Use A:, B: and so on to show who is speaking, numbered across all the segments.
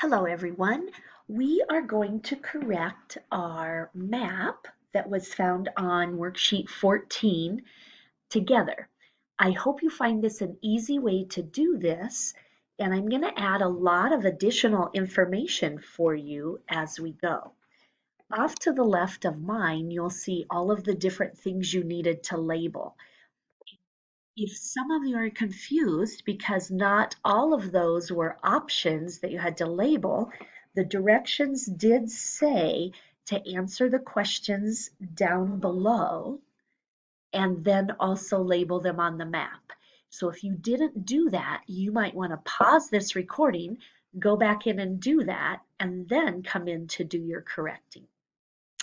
A: Hello everyone. We are going to correct our map that was found on worksheet 14 together. I hope you find this an easy way to do this, and I'm going to add a lot of additional information for you as we go. Off to the left of mine, you'll see all of the different things you needed to label. If some of you are confused because not all of those were options that you had to label, the directions did say to answer the questions down below and then also label them on the map. So if you didn't do that, you might want to pause this recording, go back in and do that, and then come in to do your correcting.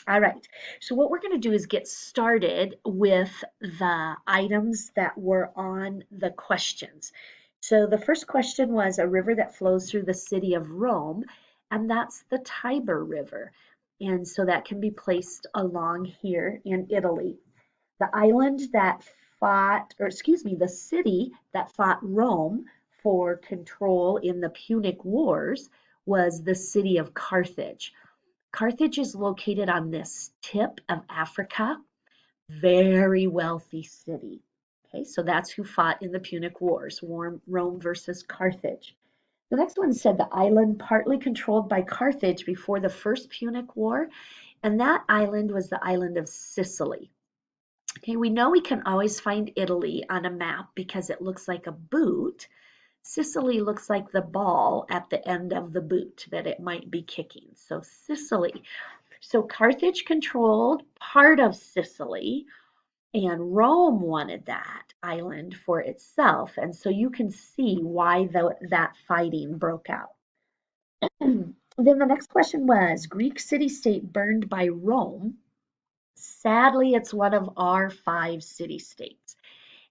A: All right, so what we're going to do is get started with the items that were on the questions. So the first question was a river that flows through the city of Rome, and that's the Tiber River. And so that can be placed along here in Italy. The island that fought, or excuse me, the city that fought Rome for control in the Punic Wars was the city of Carthage. Carthage is located on this tip of Africa, very wealthy city. Okay, so that's who fought in the Punic Wars, Rome versus Carthage. The next one said the island partly controlled by Carthage before the First Punic War, and that island was the island of Sicily. Okay, we know we can always find Italy on a map because it looks like a boot. Sicily looks like the ball at the end of the boot that it might be kicking. So Sicily. So Carthage controlled part of Sicily, and Rome wanted that island for itself. And so you can see why that fighting broke out. Then the next question was Greek city-state burned by Rome. Sadly, it's one of our 5 city-states.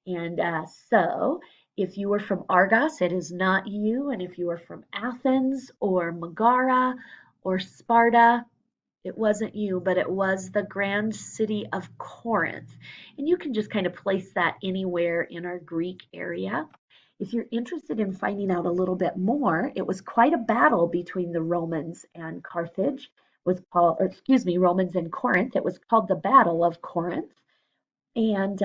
A: And so if you were from Argos, it is not you. And if you were from Athens or Megara or Sparta, it wasn't you, but it was the grand city of Corinth. And you can just kind of place that anywhere in our Greek area. If you're interested in finding out a little bit more, it was quite a battle between the Romans and Carthage. Was called, or excuse me, Romans and Corinth. It was called the Battle of Corinth. And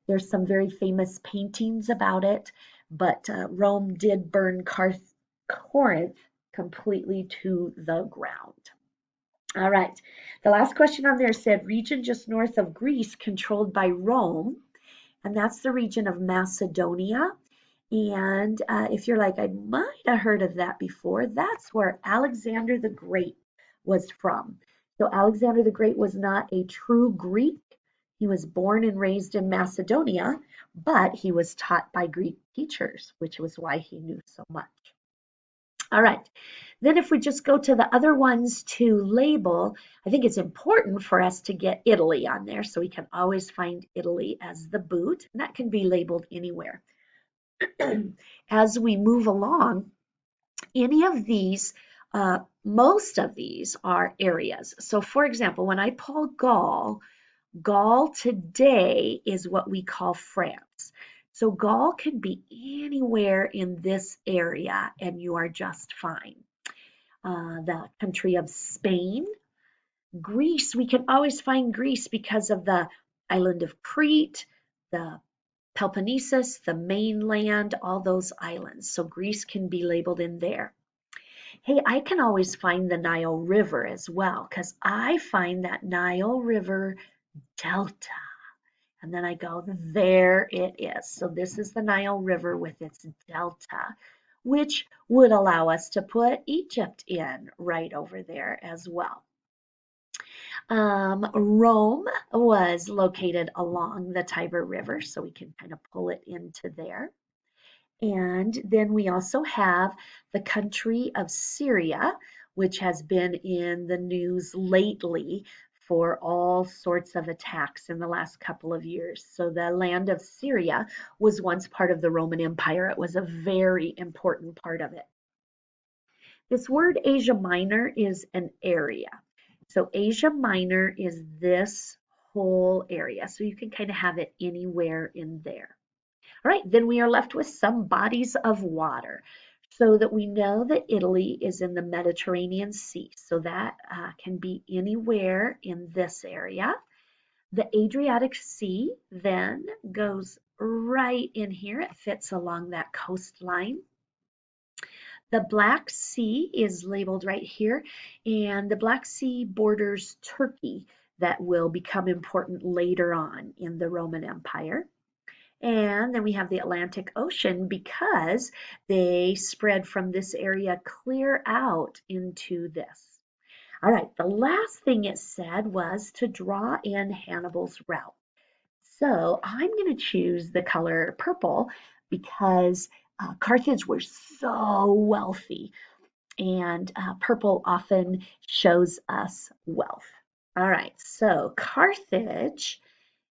A: there's some very famous paintings about it, but Rome did burn Corinth completely to the ground. All right, the last question on there said region just north of Greece controlled by Rome, and that's the region of Macedonia. And if you're like, I might have heard of that before, that's where Alexander the Great was from. So Alexander the Great was not a true Greek. He was born and raised in Macedonia, but he was taught by Greek teachers, which was why he knew so much. All right, then if we just go to the other ones to label, I think it's important for us to get Italy on there so we can always find Italy as the boot, and that can be labeled anywhere. As we move along, any of these, most of these are areas. So for example, when I pull Gaul, Gaul today is what we call France. So Gaul can be anywhere in this area and you are just fine. The country of Spain, Greece, we can always find Greece because of the island of Crete, the Peloponnesus, the mainland, all those islands. So Greece can be labeled in there. Hey, I can always find the Nile River as well because I find that Nile River delta. And then I go, there it is. So this is the Nile River with its delta, which would allow us to put Egypt in right over there as well. Rome was located along the Tiber River, so we can kind of pull it into there. And then we also have the country of Syria, which has been in the news lately for all sorts of attacks in the last couple of years. So the land of Syria was once part of the Roman Empire. It was a very important part of it. This word Asia Minor is an area. So Asia Minor is this whole area. So you can kind of have it anywhere in there. All right, then we are left with some bodies of water. so that we know that Italy is in the Mediterranean Sea. So that can be anywhere in this area. The Adriatic Sea then goes right in here. It fits along that coastline. The Black Sea is labeled right here, and the Black Sea borders Turkey. That will become important later on in the Roman Empire. And then we have the Atlantic Ocean because they spread from this area clear out into this. All right, the last thing it said was to draw in Hannibal's route. So I'm going to choose the color purple because Carthage was so wealthy, and purple often shows us wealth. All right, so Carthage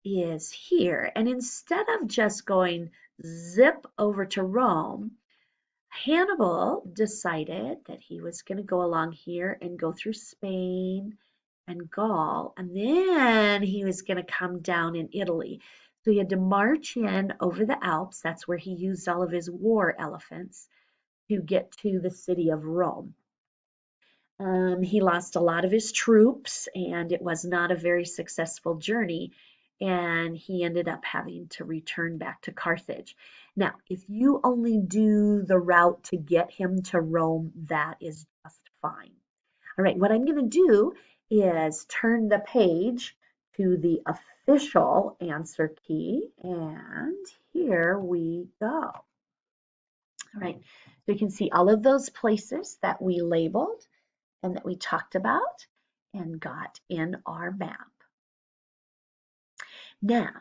A: is here, and instead of just going zip over to Rome, Hannibal decided that he was going to go along here and go through Spain and Gaul, and then he was going to come down in Italy. So he had to march in over the Alps. That's where he used all of his war elephants to get to the city of Rome. He lost a lot of his troops, and it was not a very successful journey, and he ended up having to return back to Carthage. Now, if you only do the route to get him to Rome, that is just fine. All right, what I'm going to do is turn the page to the official answer key, and here we go. All right, so you can see all of those places that we labeled and that we talked about and got in our map. Now,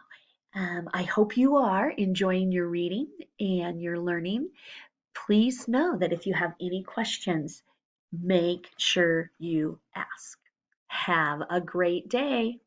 A: I hope you are enjoying your reading and your learning. Please know that if you have any questions, make sure you ask. Have a great day.